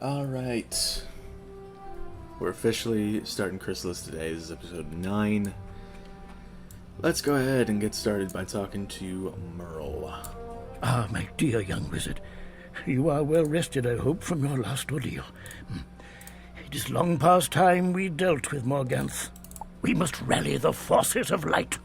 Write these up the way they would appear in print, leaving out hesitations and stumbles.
Alright. We're officially starting Khrysalis today. This is episode 9. Let's go ahead and get started by talking to Merle. Ah, my dear young wizard. You are well rested, I hope, from your last ordeal. It is long past time we dealt with Morganth. We must rally the forces of light.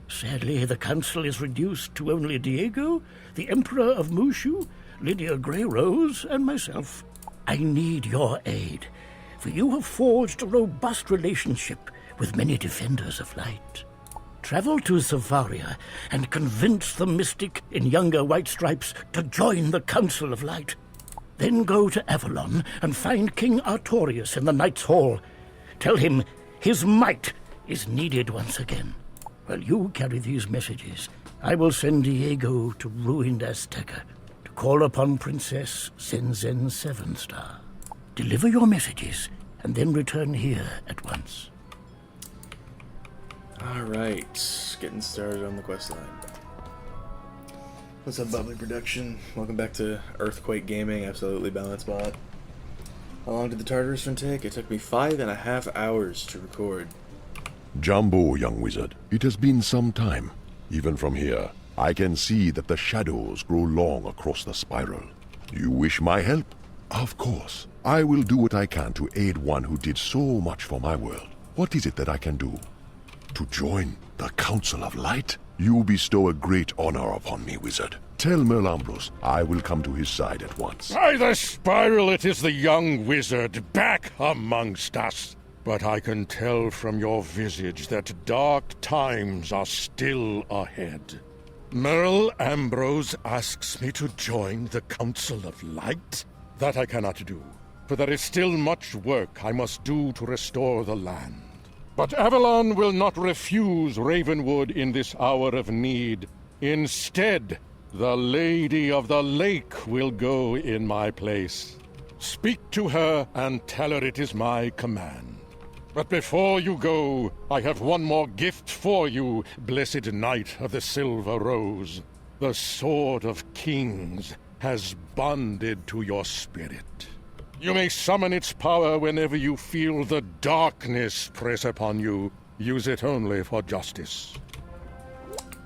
Sadly, the council is reduced to only Diego, the Emperor of Mushu, Lydia Greyrose, and myself. I need your aid, for you have forged a robust relationship with many defenders of light. Travel to Zafaria and convince the mystic in younger White Stripes to join the Council of Light. Then go to Avalon and find King Artorius in the Knight's Hall. Tell him his might is needed once again. While you carry these messages, I will send Diego to ruined Azteca to call upon Princess Zenzen Sevenstar. Deliver your messages and then return here at once. Alright, getting started on the questline. What's up, Bubbly Production? Welcome back to Earthquake Gaming, absolutely balanced bot. How long did the Tartarus run take? It took me 5.5 hours to record. Jumbo, young wizard, it has been some time. Even from here, I can see that the shadows grow long across the spiral. You wish my help? Of course. I will do what I can to aid one who did so much for my world. What is it that I can do? To join the Council of Light? You bestow a great honor upon me, wizard. Tell Merle Ambrose I will come to his side at once. By the spiral, it is the young wizard back amongst us. But I can tell from your visage that dark times are still ahead. Merle Ambrose asks me to join the Council of Light? That I cannot do, for there is still much work I must do to restore the land. But Avalon will not refuse Ravenwood in this hour of need. Instead, the Lady of the Lake will go in my place. Speak to her and tell her it is my command. But before you go, I have one more gift for you, blessed Knight of the Silver Rose. The Sword of Kings has bonded to your spirit. You may summon its power whenever you feel the darkness press upon you. Use it only for justice.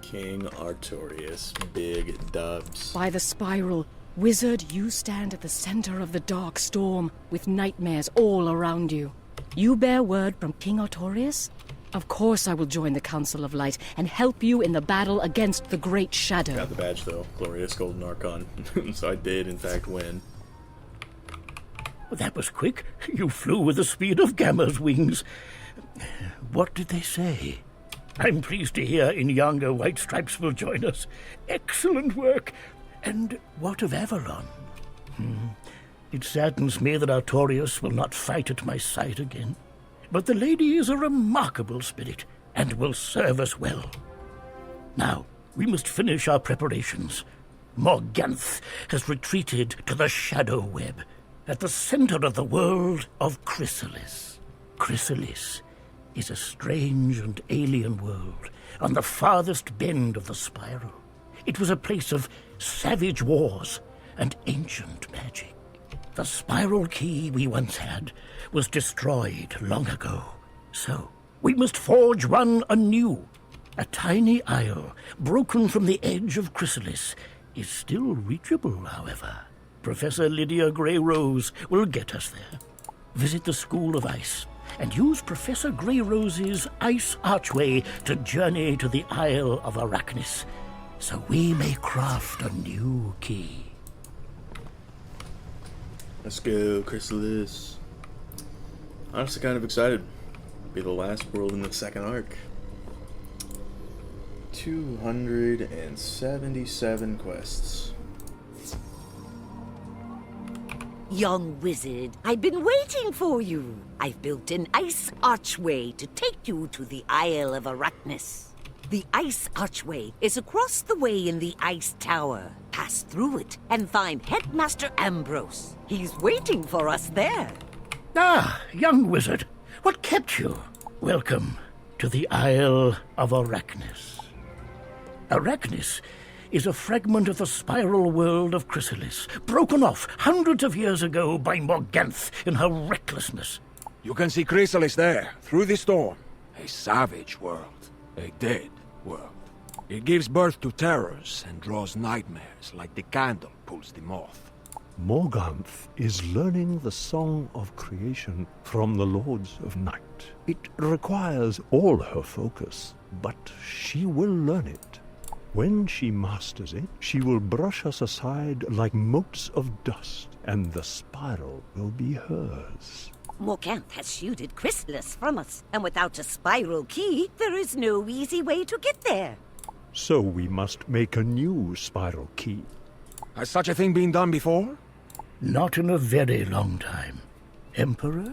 King Artorius, big dubs. By the spiral, wizard, you stand at the center of the dark storm, with nightmares all around you. You bear word from King Artorius? Of course I will join the Council of Light and help you in the battle against the Great Shadow. Got the badge though, Glorious Golden Archon. So I did in fact win. That was quick. You flew with the speed of Gamma's wings. What did they say? I'm pleased to hear Inyanga White Stripes will join us. Excellent work. And what of Avalon? It saddens me that Artorius will not fight at my side again. But the lady is a remarkable spirit and will serve us well. Now, we must finish our preparations. Morganth has retreated to the Shadow Web, at the center of the world of Khrysalis. Khrysalis is a strange and alien world on the farthest bend of the spiral. It was a place of savage wars and ancient magic. The spiral key we once had was destroyed long ago. So, we must forge one anew. A tiny isle, broken from the edge of Khrysalis, is still reachable, however. Professor Lydia Greyrose will get us there. Visit the School of Ice and use Professor Greyrose's ice archway to journey to the Isle of Arachnis, so we may craft a new key. Let's go, Khrysalis. Honestly, kind of excited. Be the last world in the second arc. 277 quests. Young wizard, I've been waiting for you. I've built an ice archway to take you to the Isle of Arachnis. The ice archway is across the way in the ice tower. Pass through it and find Headmaster Ambrose. He's waiting for us there. Ah, young wizard, what kept you? Welcome to the Isle of Arachnis. Arachnis is a fragment of the spiral world of Khrysalis, broken off hundreds of years ago by Morganth in her recklessness. You can see Khrysalis there, through the storm. A savage world. A dead world. It gives birth to terrors and draws nightmares like the candle pulls the moth. Morganth is learning the song of creation from the Lords of Night. It requires all her focus, but she will learn it. When she masters it, she will brush us aside like motes of dust, and the spiral will be hers. Morganth has shielded Khrysalis from us, and without a spiral key, there is no easy way to get there. So we must make a new spiral key. Has such a thing been done before? Not in a very long time. Emperor?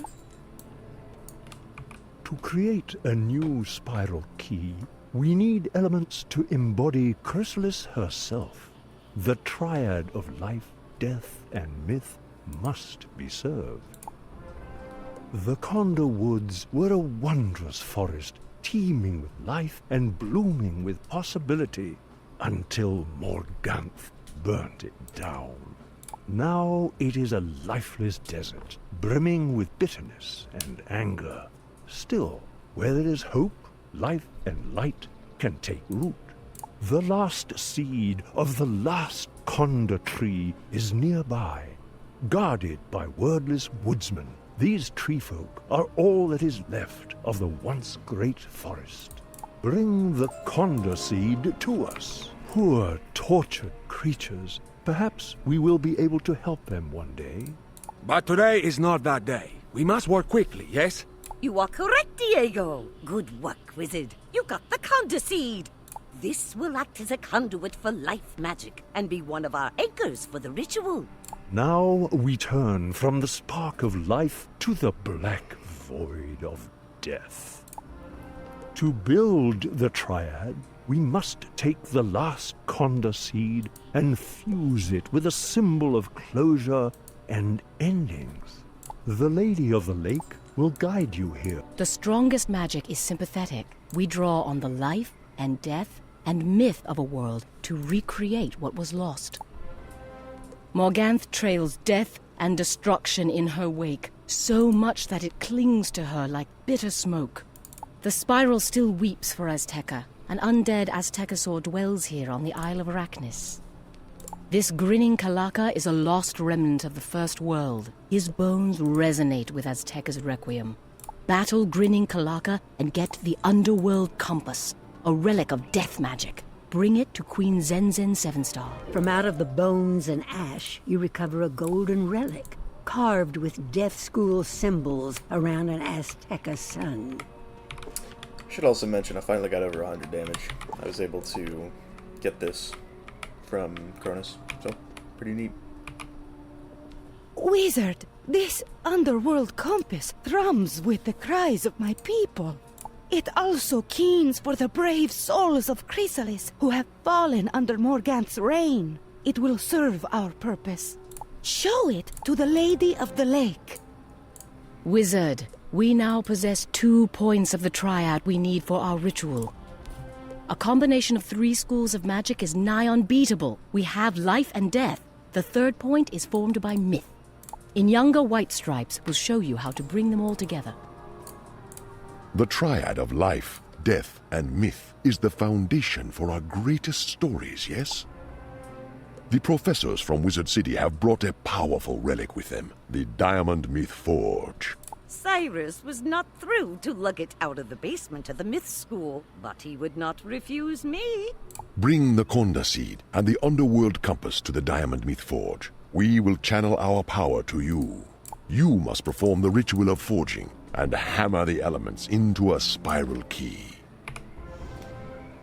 To create a new spiral key, we need elements to embody Khrysalis herself. The triad of life, death, and myth must be served. The Condor Woods were a wondrous forest, teeming with life and blooming with possibility, until Morganth burnt it down. Now it is a lifeless desert, brimming with bitterness and anger. Still, where there is hope, life and light can take root. The last seed of the last Condor tree is nearby. Guarded by wordless woodsmen, these treefolk are all that is left of the once great forest. Bring the Condor seed to us. Poor, tortured creatures. Perhaps we will be able to help them one day. But today is not that day. We must work quickly, yes? You are correct, Diego. Good work, wizard. You got the Condor seed. This will act as a conduit for life magic and be one of our anchors for the ritual. Now we turn from the spark of life to the black void of death. To build the triad, we must take the last Condor seed and fuse it with a symbol of closure and endings. The Lady of the Lake will guide you here. The strongest magic is sympathetic. We draw on the life and death and myth of a world to recreate what was lost. Morganth trails death and destruction in her wake, so much that it clings to her like bitter smoke. The spiral still weeps for Azteca. An undead Aztecosaur dwells here on the Isle of Arachnis. This grinning Kalaka is a lost remnant of the First World. His bones resonate with Azteca's requiem. Battle grinning Kalaka and get the Underworld Compass, a relic of death magic. Bring it to Queen Zenzen 7-Star. From out of the bones and ash, you recover a golden relic, carved with death school symbols around an Azteca sun. Should also mention I finally got over 100 damage. I was able to get this from Cronus, so pretty neat. Wizard, this underworld compass thrums with the cries of my people. It also keens for the brave souls of Khrysalis who have fallen under Morganth's reign. It will serve our purpose. Show it to the Lady of the Lake. Wizard, we now possess 2 points of the triad we need for our ritual. A combination of 3 schools of magic is nigh unbeatable. We have life and death. The 3rd point is formed by myth. In younger White Stripes, we'll show you how to bring them all together. The triad of life, death, and myth is the foundation for our greatest stories, yes? The professors from Wizard City have brought a powerful relic with them, the Diamond Myth Forge. Cyrus was not through to lug it out of the basement of the myth school, but he would not refuse me. Bring the Condor Seed and the Underworld Compass to the Diamond Myth Forge. We will channel our power to you. You must perform the ritual of forging and hammer the elements into a spiral key.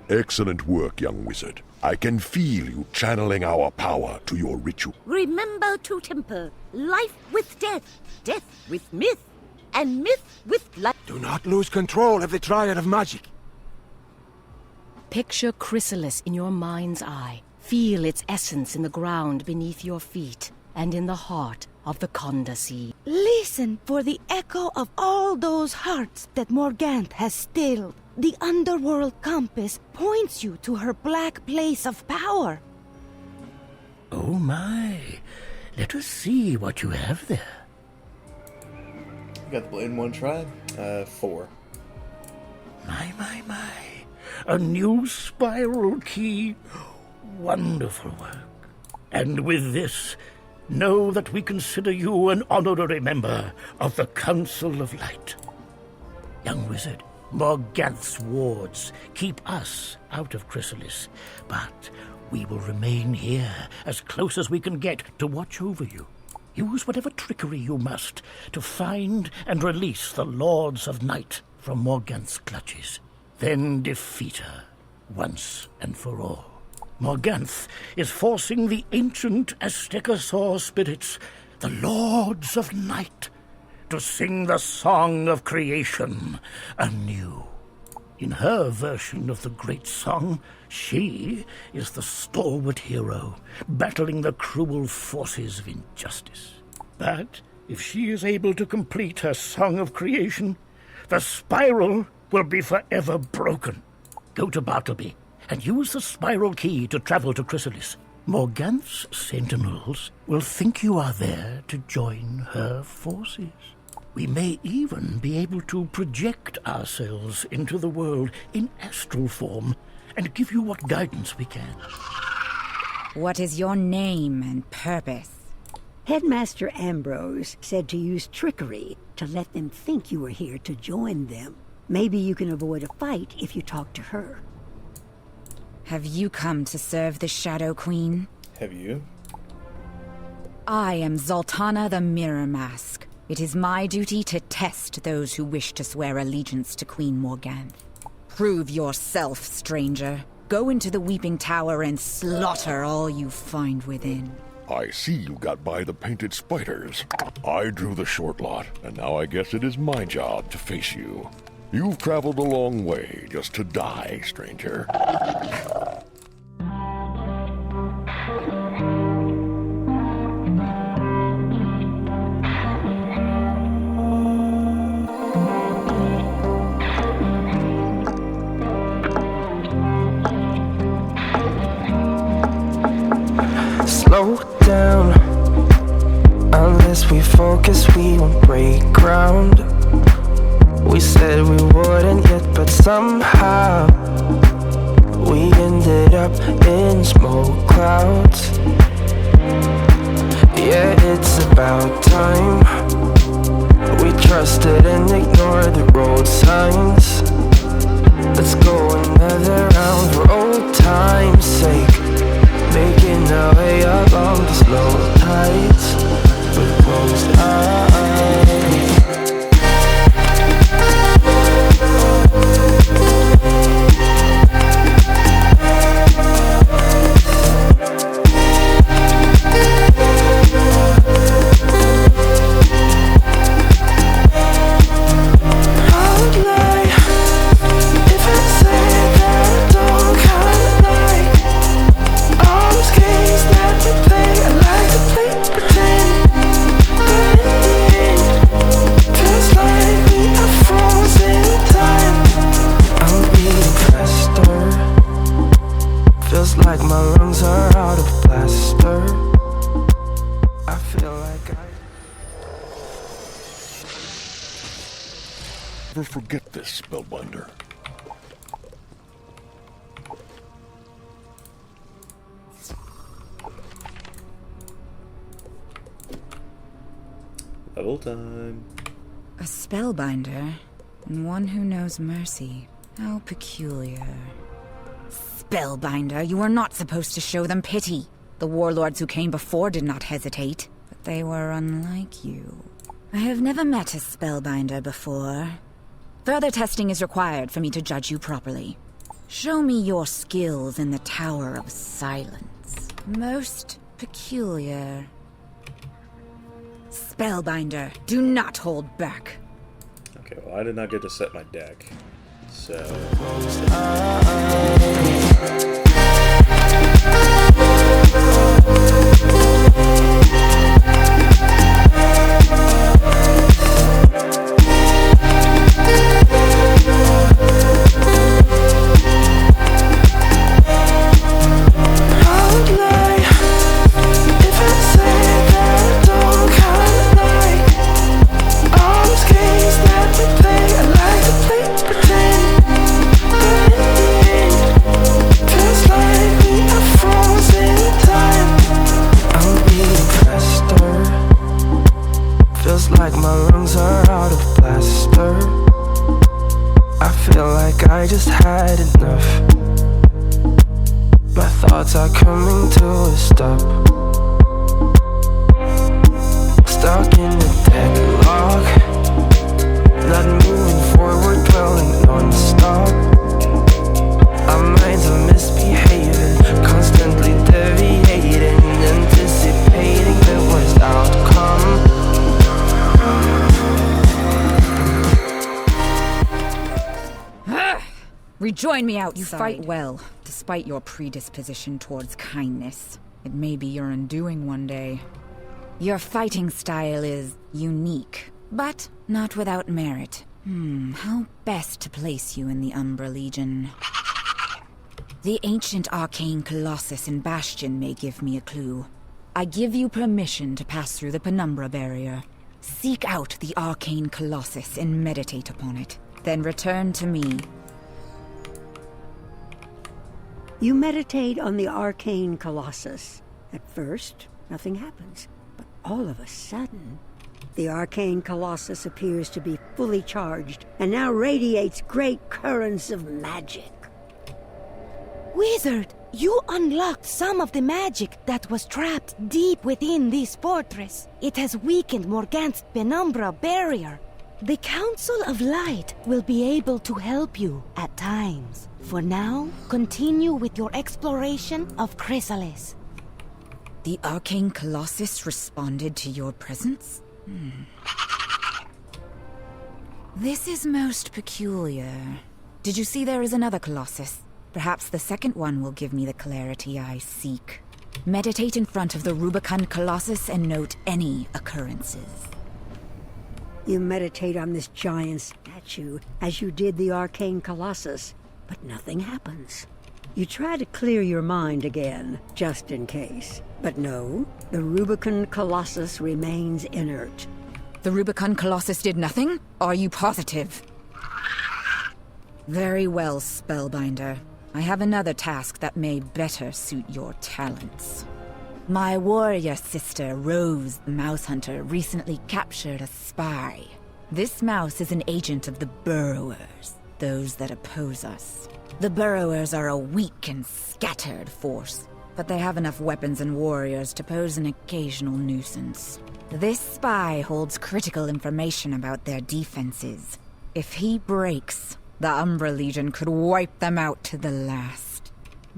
Excellent work, young wizard. I can feel you channeling our power to your ritual. Remember to temper life with death, death with myth, and myth with life. Do not lose control of the triad of magic. Picture Khrysalis in your mind's eye. Feel its essence in the ground beneath your feet and in the heart of the Conda Sea. Listen for the echo of all those hearts that Morganth has stilled. The underworld compass points you to her black place of power. Oh my. Let us see what you have there. You got the blade in one try? 4. My. A new spiral key. Wonderful work. And with this, know that we consider you an honorary member of the Council of Light. Young wizard, Morganth's wards keep us out of Khrysalis, but we will remain here as close as we can get to watch over you. Use whatever trickery you must to find and release the Lords of Night from Morganth's clutches. Then defeat her once and for all. Morganth is forcing the ancient Aztecosaur spirits, the Lords of Night, to sing the song of creation anew. In her version of the great song, she is the stalwart hero, battling the cruel forces of injustice. But if she is able to complete her song of creation, the spiral will be forever broken. Go to Bartleby and use the spiral key to travel to Khrysalis. Morganth's sentinels will think you are there to join her forces. We may even be able to project ourselves into the world in astral form and give you what guidance we can. What is your name and purpose? Headmaster Ambrose said to use trickery to let them think you were here to join them. Maybe you can avoid a fight if you talk to her. Have you come to serve the Shadow Queen? Have you? I am Zoltana the Mirror Mask. It is my duty to test those who wish to swear allegiance to Queen Morganth. Prove yourself, stranger. Go into the Weeping Tower and slaughter all you find within. I see you got by the painted spiders. I drew the short lot, and now I guess it is my job to face you. You've traveled a long way just to die, stranger. Slow down. Unless we focus, we won't break ground. We said we wouldn't yet, but somehow we ended up in smoke clouds. Yeah, it's about time. We trusted and ignored the road signs. Let's go another round for old time's sake. Making our way along the slow tides with closed eyes. Like my lungs are out of plaster. I feel like Never forget this, Spellbinder. Level time. A spellbinder, and one who knows mercy. How peculiar. Spellbinder, you are not supposed to show them pity. The warlords who came before did not hesitate, but they were unlike you. I have never met a spellbinder before. Further testing is required for me to judge you properly. Show me your skills in the Tower of Silence. Most peculiar. Spellbinder, do not hold back. Okay, well, I did not get to set my deck. So... just had enough. My thoughts are coming to a stop. Stuck in the deadlock, not moving forward, dwelling non-stop. Our minds are misbehaving, constantly deviating, anticipating the worst outcome. Rejoin me outside. You fight well, despite your predisposition towards kindness. It may be your undoing one day. Your fighting style is unique, but not without merit. How best to place you in the Umbra Legion? The ancient arcane colossus in Bastion may give me a clue. I give you permission to pass through the Penumbra barrier. Seek out the arcane colossus and meditate upon it. Then return to me. You meditate on the arcane colossus. At first, nothing happens. But all of a sudden, the arcane colossus appears to be fully charged and now radiates great currents of magic. Wizard, you unlocked some of the magic that was trapped deep within this fortress. It has weakened Morgant's Penumbra barrier. The Council of Light will be able to help you at times. For now, continue with your exploration of Khrysalis. The arcane colossus responded to your presence? This is most peculiar. Did you see there is another colossus? Perhaps the second one will give me the clarity I seek. Meditate in front of the Rubicon Colossus and note any occurrences. You meditate on this giant statue as you did the arcane colossus, but nothing happens. You try to clear your mind again, just in case. But no, the Rubicon Colossus remains inert. The Rubicon Colossus did nothing? Are you positive? Very well, Spellbinder. I have another task that may better suit your talents. My warrior sister, Rose the Mouse Hunter, recently captured a spy. This mouse is an agent of the Burrowers, those that oppose us. The Burrowers are a weak and scattered force, but they have enough weapons and warriors to pose an occasional nuisance. This spy holds critical information about their defenses. If he breaks, the Umbra Legion could wipe them out to the last.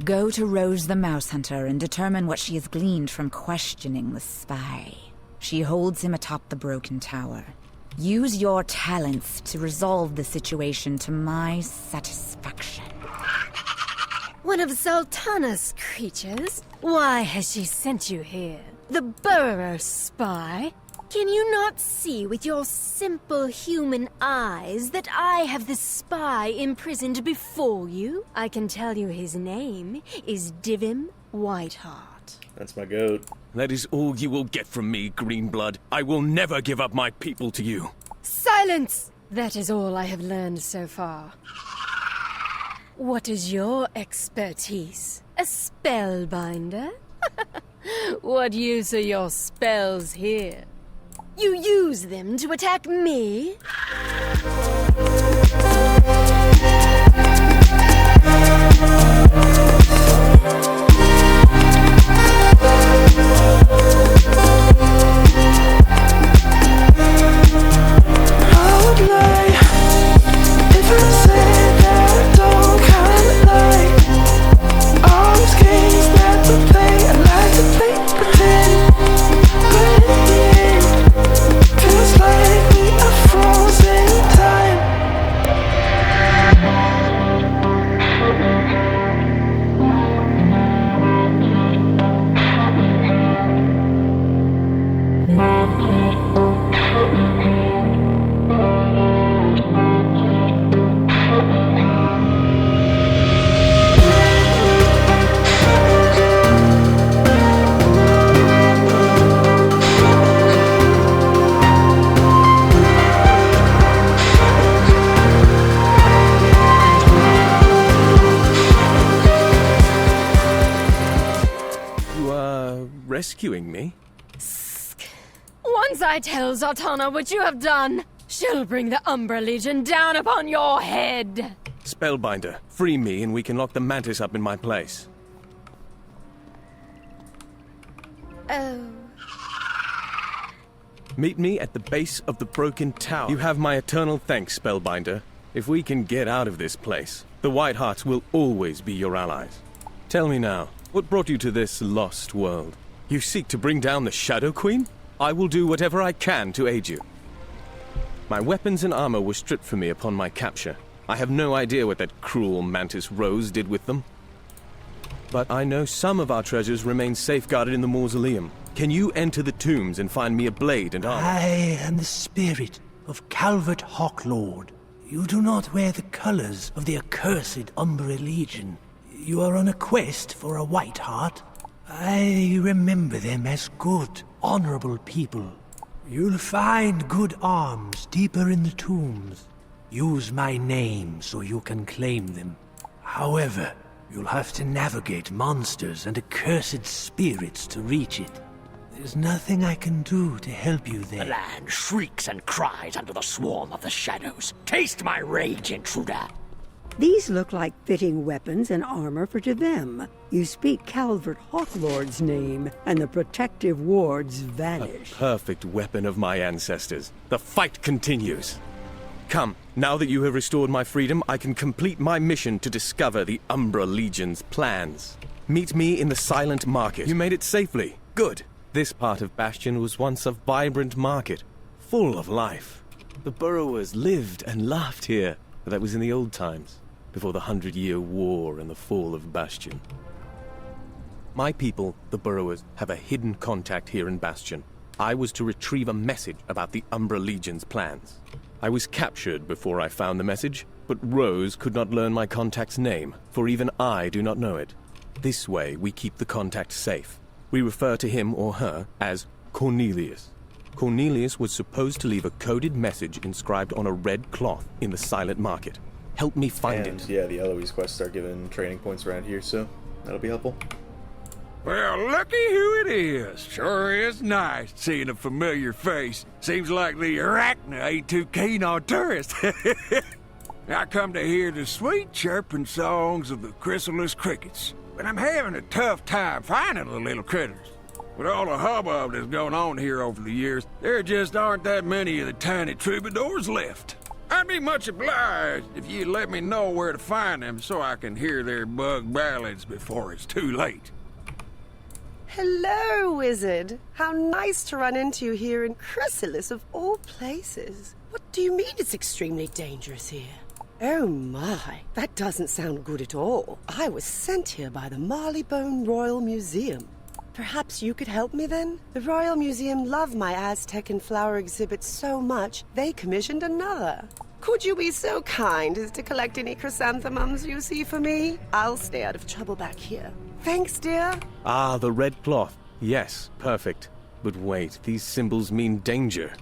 Go to Rose the Mouse Hunter and determine what she has gleaned from questioning the spy. She holds him atop the broken tower. Use your talents to resolve the situation to my satisfaction. One of Sultana's creatures? Why has she sent you here? The Burrower spy? Can you not see with your simple human eyes that I have the spy imprisoned before you? I can tell you his name is Dyvim Whitehart. That's my goat. That is all you will get from me, Greenblood. I will never give up my people to you. Silence! That is all I have learned so far. What is your expertise? A spellbinder? What use are your spells here? You use them to attack me? I would lie if I said that I don't kinda like all these games that we play. I like to play pretend, but in the end, feels like we are frozen in time. Rescuing me? Once I tell Zatanna what you have done, she'll bring the Umbra Legion down upon your head. Spellbinder, free me and we can lock the mantis up in my place. Oh. Meet me at the base of the broken tower. You have my eternal thanks, Spellbinder. If we can get out of this place, the Whiteharts will always be your allies. Tell me now, what brought you to this lost world? You seek to bring down the Shadow Queen? I will do whatever I can to aid you. My weapons and armor were stripped from me upon my capture. I have no idea what that cruel Mantis Rose did with them. But I know some of our treasures remain safeguarded in the mausoleum. Can you enter the tombs and find me a blade and armor? I am the spirit of Calvert Hawklord. You do not wear the colors of the accursed Umbra Legion. You are on a quest for a Whiteheart. I remember them as good, honorable people. You'll find good arms deeper in the tombs. Use my name so you can claim them. However, you'll have to navigate monsters and accursed spirits to reach it. There's nothing I can do to help you there. The land shrieks and cries under the swarm of the shadows. Taste my rage, intruder! These look like fitting weapons and armor for Dyvim. You speak Calvert Hawklord's name, and the protective wards vanish. A perfect weapon of my ancestors. The fight continues. Come, now that you have restored my freedom, I can complete my mission to discover the Umbra Legion's plans. Meet me in the Silent Market. You made it safely. Good. This part of Bastion was once a vibrant market, full of life. The burrowers lived and laughed here, but that was in the old times, before the 100-Year War and the fall of Bastion. My people, the burrowers, have a hidden contact here in Bastion. I was to retrieve a message about the Umbra Legion's plans. I was captured before I found the message, but Rose could not learn my contact's name, for even I do not know it. This way, we keep the contact safe. We refer to him or her as Cornelius. Cornelius was supposed to leave a coded message inscribed on a red cloth in the Silent Market. Help me find it. Yeah, the Eloise quests start giving training points around here, so that'll be helpful. Well, looky who it is. Sure is nice seeing a familiar face. Seems like the Arachna ain't too keen on tourists. I come to hear the sweet chirping songs of the Khrysalis crickets, but I'm having a tough time finding the little critters. With all the hubbub that's gone on here over the years, there just aren't that many of the tiny troubadours left. I'd be much obliged if you'd let me know where to find them so I can hear their bug ballads before it's too late. Hello, Wizard. How nice to run into you here in Khrysalis of all places. What do you mean it's extremely dangerous here? Oh my, that doesn't sound good at all. I was sent here by the Marleybone Royal Museum. Perhaps you could help me then? The Royal Museum love my Aztec and flower exhibit so much, they commissioned another. Could you be so kind as to collect any chrysanthemums you see for me? I'll stay out of trouble back here. Thanks, dear. Ah, the red cloth. Yes, perfect. But wait, these symbols mean danger.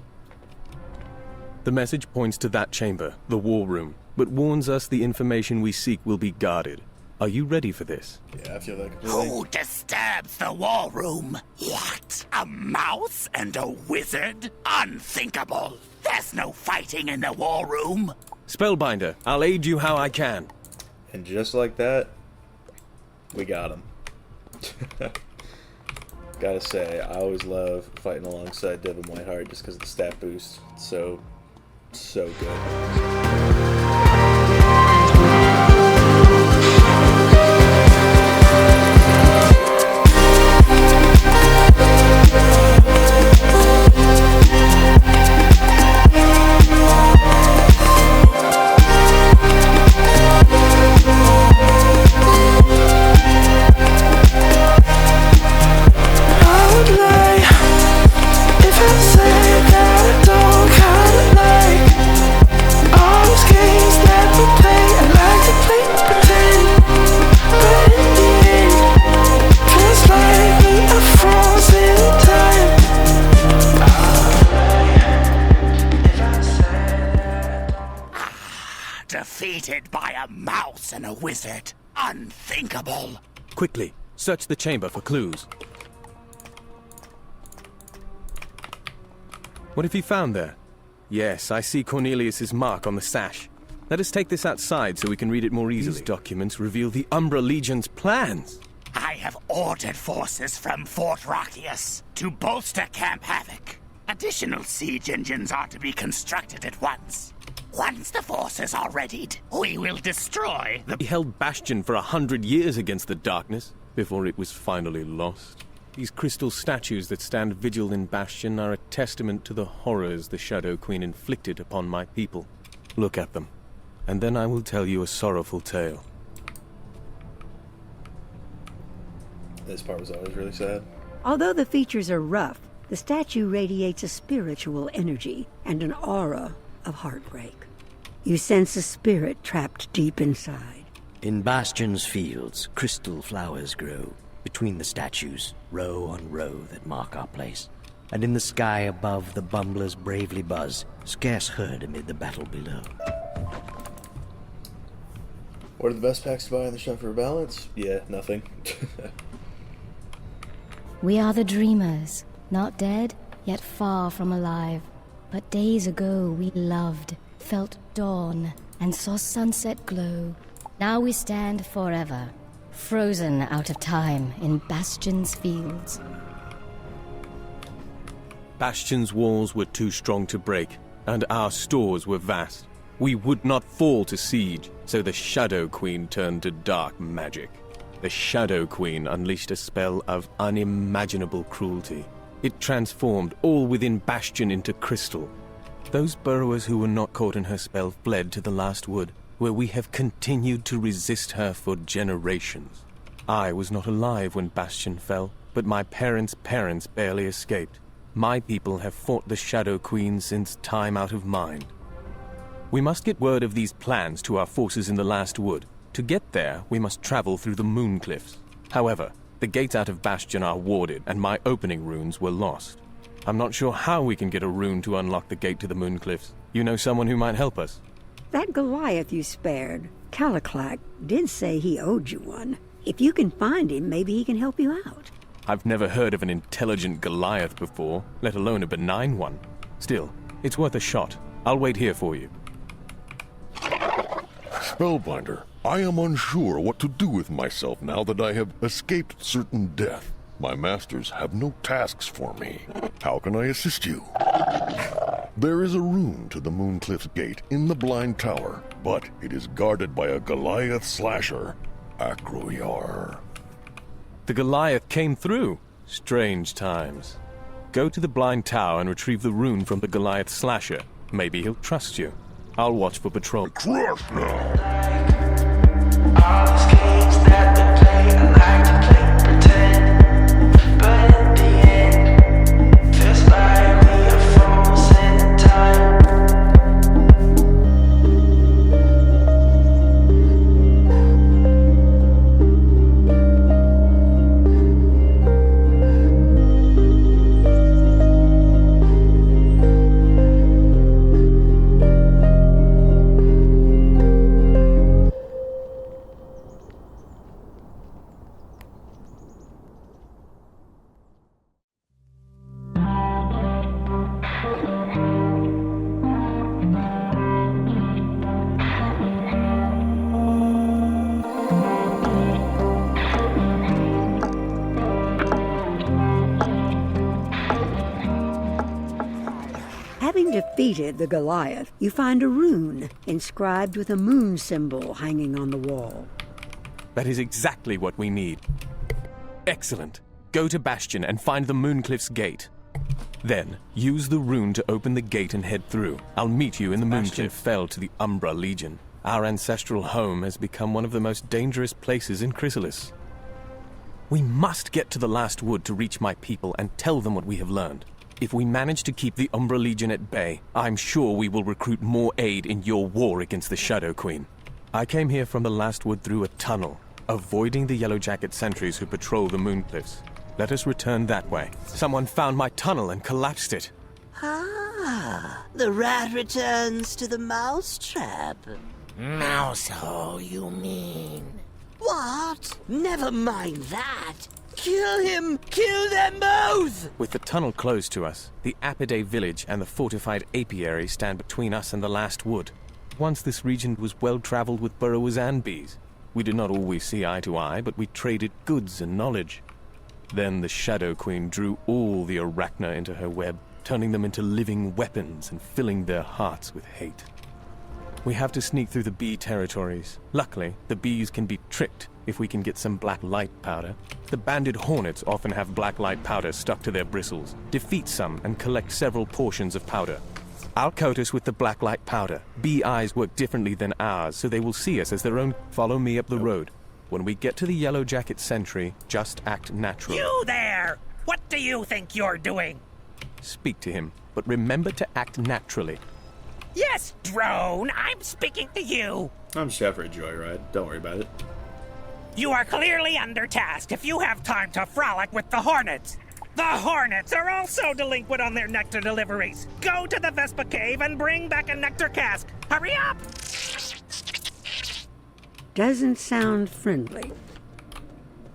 The message points to that chamber, the war room, but warns us the information we seek will be guarded. Are you ready for this? Yeah, I feel like Who disturbs the war room? What? A mouse and a wizard? Unthinkable! There's no fighting in the war room! Spellbinder, I'll aid you how I can. And just like that, we got him. Gotta say, I always love fighting alongside Dyvim Whitehart just because of the stat boost. It's so good. Defeated by a mouse and a wizard. Unthinkable. Quickly, search the chamber for clues. What have you found there? Yes, I see Cornelius's mark on the sash. Let us take this outside so we can read it more easily. These documents reveal the Umbra Legion's plans. I have ordered forces from Fort Rockius to bolster Camp Havoc. Additional siege engines are to be constructed at once. Once the forces are readied, we will destroy the... We held Bastion for 100 years against the darkness, before it was finally lost. These crystal statues that stand vigil in Bastion are a testament to the horrors the Shadow Queen inflicted upon my people. Look at them, and then I will tell you a sorrowful tale. This part was always really sad. Although the features are rough, the statue radiates a spiritual energy and an aura of heartbreak. You sense a spirit trapped deep inside. In Bastion's fields, crystal flowers grow between the statues, row on row that mark our place. And in the sky above, the bumblers bravely buzz, scarce heard amid the battle below. What are the best packs to buy in the shop for balance? Yeah, nothing. We are the dreamers, not dead, yet far from alive. But days ago we loved, felt dawn, and saw sunset glow. Now we stand forever, frozen out of time in Bastion's fields. Bastion's walls were too strong to break, and our stores were vast. We would not fall to siege, so the Shadow Queen turned to dark magic. The Shadow Queen unleashed a spell of unimaginable cruelty. It transformed all within Bastion into crystal. Those burrowers who were not caught in her spell fled to the last wood, where we have continued to resist her for generations. I was not alive when Bastion fell, but my parents' parents barely escaped. My people have fought the Shadow Queen since time out of mind. We must get word of these plans to our forces in the last wood. To get there, we must travel through the Moon Cliffs. However, the gates out of Bastion are warded, and my opening runes were lost. I'm not sure how we can get a rune to unlock the gate to the Moon Cliffs. You know someone who might help us? That Goliath you spared, Caliclac, did say he owed you one. If you can find him, maybe he can help you out. I've never heard of an intelligent Goliath before, let alone a benign one. Still, it's worth a shot. I'll wait here for you. Spellbinder, I am unsure what to do with myself now that I have escaped certain death. My masters have no tasks for me. How can I assist you? There is a rune to the Mooncliff's gate in the Blind Tower, but it is guarded by a Goliath slasher, Acroyar. The Goliath came through. Strange times. Go to the Blind Tower and retrieve the rune from the Goliath slasher. Maybe he'll trust you. I'll watch for patrol. Crush now! All these games that they play, I like to play pretend. But in the end, feels like we are frozen in time. Having defeated the Goliath, you find a rune inscribed with a moon symbol hanging on the wall. That is exactly what we need. Excellent. Go to Bastion and find the Mooncliff's gate. Then, use the rune to open the gate and head through. I'll meet you in the Mooncliff. Bastion fell to the Umbra Legion. Our ancestral home has become one of the most dangerous places in Khrysalis. We must get to the last wood to reach my people and tell them what we have learned. If we manage to keep the Umbra Legion at bay, I'm sure we will recruit more aid in your war against the Shadow Queen. I came here from the last wood through a tunnel, avoiding the Yellow Jacket sentries who patrol the Mooncliffs. Let us return that way. Someone found my tunnel and collapsed it. Ah, the rat returns to the mousetrap. Mousehole, you mean? What? Never mind that. Kill him! Kill them both! With the tunnel closed to us, the Apidae village and the fortified apiary stand between us and the last wood. Once this region was well-traveled with burrowers and bees. We did not always see eye to eye, but we traded goods and knowledge. Then the Shadow Queen drew all the Arachna into her web, turning them into living weapons and filling their hearts with hate. We have to sneak through the bee territories. Luckily, the bees can be tricked if we can get some black light powder. The banded hornets often have black light powder stuck to their bristles. Defeat some and collect several portions of powder. I'll coat us with the black light powder. Bee eyes work differently than ours, so they will see us as their own. Follow me up the road. When we get to the Yellow Jacket sentry, just act natural. You there! What do you think you're doing? Speak to him, but remember to act naturally. Yes, drone, I'm speaking to you. I'm Chef for a joyride. Don't worry about it. You are clearly undertasked if you have time to frolic with the hornets. The hornets are also delinquent on their nectar deliveries. Go to the Vespa Cave and bring back a nectar cask. Hurry up! Doesn't sound friendly.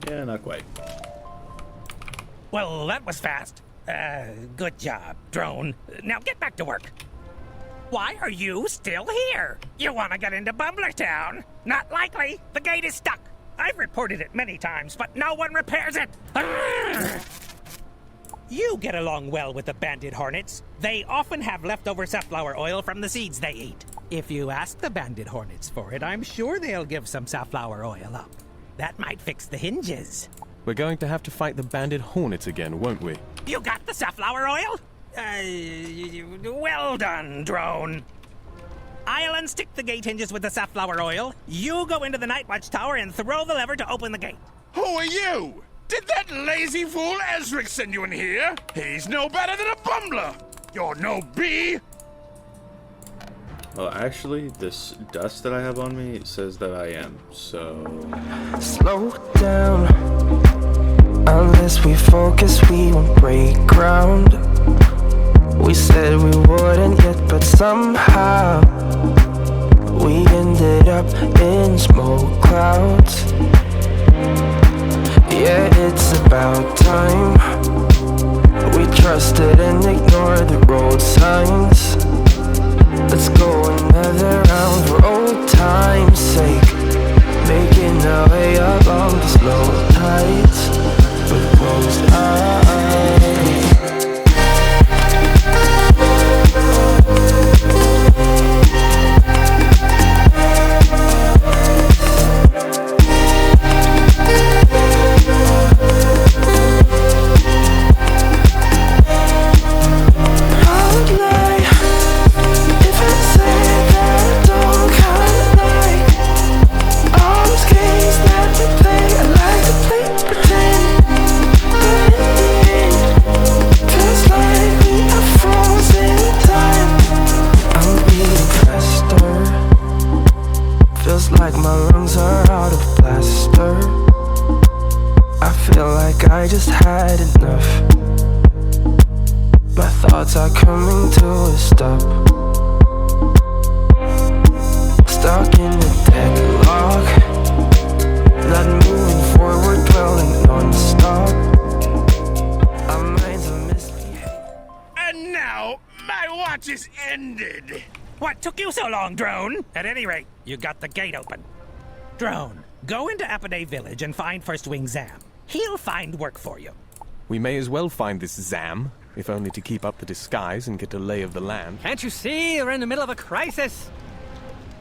Yeah, not quite. Well, that was fast. Good job, drone. Now get back to work. Why are you still here? You want to get into Bumbler Town? Not likely. The gate is stuck. I've reported it many times, but no one repairs it. You get along well with the banded hornets. They often have leftover safflower oil from the seeds they eat. If you ask the banded hornets for it, I'm sure they'll give some safflower oil up. That might fix the hinges. We're going to have to fight the banded hornets again, won't we? You got the safflower oil? Well done, drone. I'll unstick the gate hinges with the safflower oil. You go into the Night Watch Tower and throw the lever to open the gate. Who are you? Did that lazy fool Ezric send you in here? He's no better than a bumbler. You're no bee. Well, actually, this dust that I have on me says that I am, so... Slow down. Unless we focus, we won't break ground. We said we wouldn't yet, but somehow we ended up in smoke clouds. Yeah, it's about time. We trusted and ignored the road signs. Let's go another round for old time's sake, making our way along the slow tides with closed eyes. Like my lungs are out of plaster. I feel like I just had enough. My thoughts are coming to a stop. Stuck in a deadlock, not moving forward, dwelling non-stop. Our minds are misbehaving. And now, my watch is ended. What took you so long, Drone? At any rate, you got the gate open. Drone, go into Appiday Village and find First Wing Zam. He'll find work for you. We may as well find this Zam, if only to keep up the disguise and get a lay of the land. Can't you see we're in the middle of a crisis?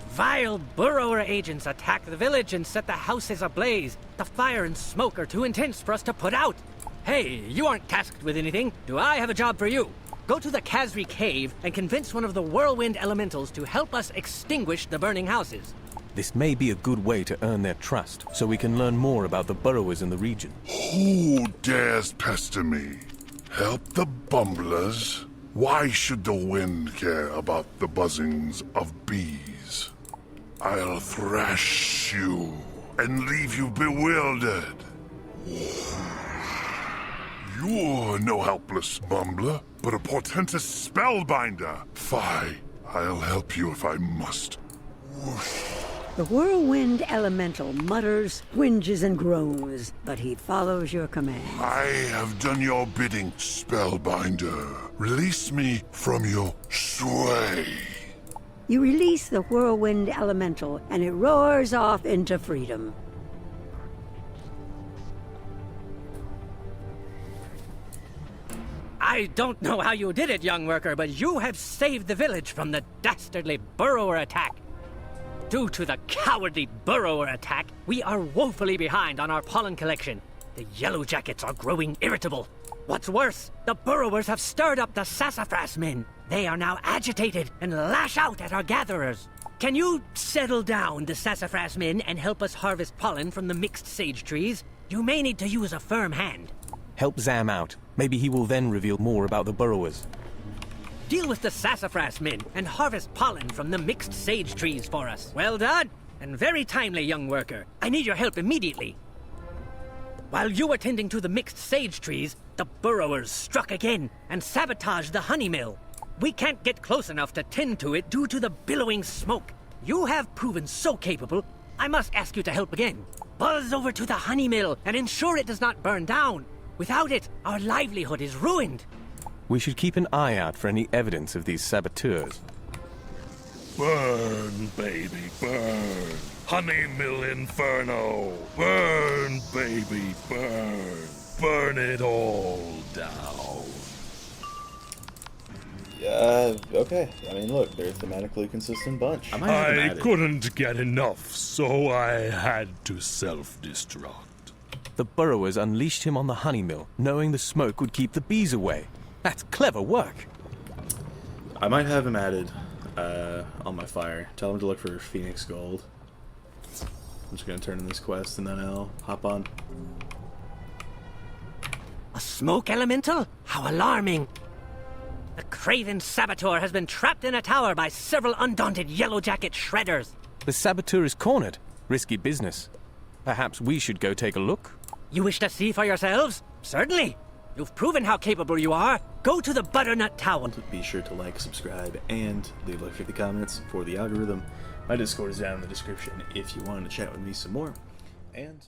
Vile burrower agents attack the village and set the houses ablaze. The fire and smoke are too intense for us to put out. Hey, you aren't tasked with anything. Do I have a job for you? Go to the Khazri Cave and convince one of the whirlwind elementals to help us extinguish the burning houses. This may be a good way to earn their trust, so we can learn more about the burrowers in the region. Who dares pester me? Help the bumblers? Why should the wind care about the buzzings of bees? I'll thrash you and leave you bewildered. You're no helpless bumbler, but a portentous spellbinder. Fie, I'll help you if I must. Whoosh. The whirlwind elemental mutters, whinges, and groans, but he follows your command. I have done your bidding, spellbinder. Release me from your sway. You release the whirlwind elemental, and it roars off into freedom. I don't know how you did it, young worker, but you have saved the village from the dastardly burrower attack. Due to the cowardly burrower attack, we are woefully behind on our pollen collection. The yellow jackets are growing irritable. What's worse, the burrowers have stirred up the sassafras men. They are now agitated and lash out at our gatherers. Can you settle down the sassafras men and help us harvest pollen from the mixed sage trees? You may need to use a firm hand. Help Zam out. Maybe he will then reveal more about the burrowers. Deal with the sassafras men and harvest pollen from the mixed sage trees for us. Well done, and very timely, young worker. I need your help immediately. While you were tending to the mixed sage trees, the burrowers struck again and sabotaged the honey mill. We can't get close enough to tend to it due to the billowing smoke. You have proven so capable, I must ask you to help again. Buzz over to the honey mill and ensure it does not burn down. Without it, our livelihood is ruined. We should keep an eye out for any evidence of these saboteurs. Burn, baby, burn. Honey mill inferno. Burn, baby, burn. Burn it all down. Yeah, okay. I mean, look, they're a thematically consistent bunch. I couldn't get enough, so I had to self-destruct. The burrowers unleashed him on the honey mill, knowing the smoke would keep the bees away. That's clever work. I might have him added on my fire. Tell him to look for Phoenix Gold. I'm just going to turn in this quest and then I'll hop on. A smoke elemental? How alarming! The craven saboteur has been trapped in a tower by several undaunted yellow jacket shredders. The saboteur is cornered. Risky business. Perhaps we should go take a look? You wish to see for yourselves? Certainly. You've proven how capable you are. Go to the Butternut Tower. Be sure to like, subscribe, and leave a the comments for the algorithm. My Discord is down in the description if you want to chat with me some more. And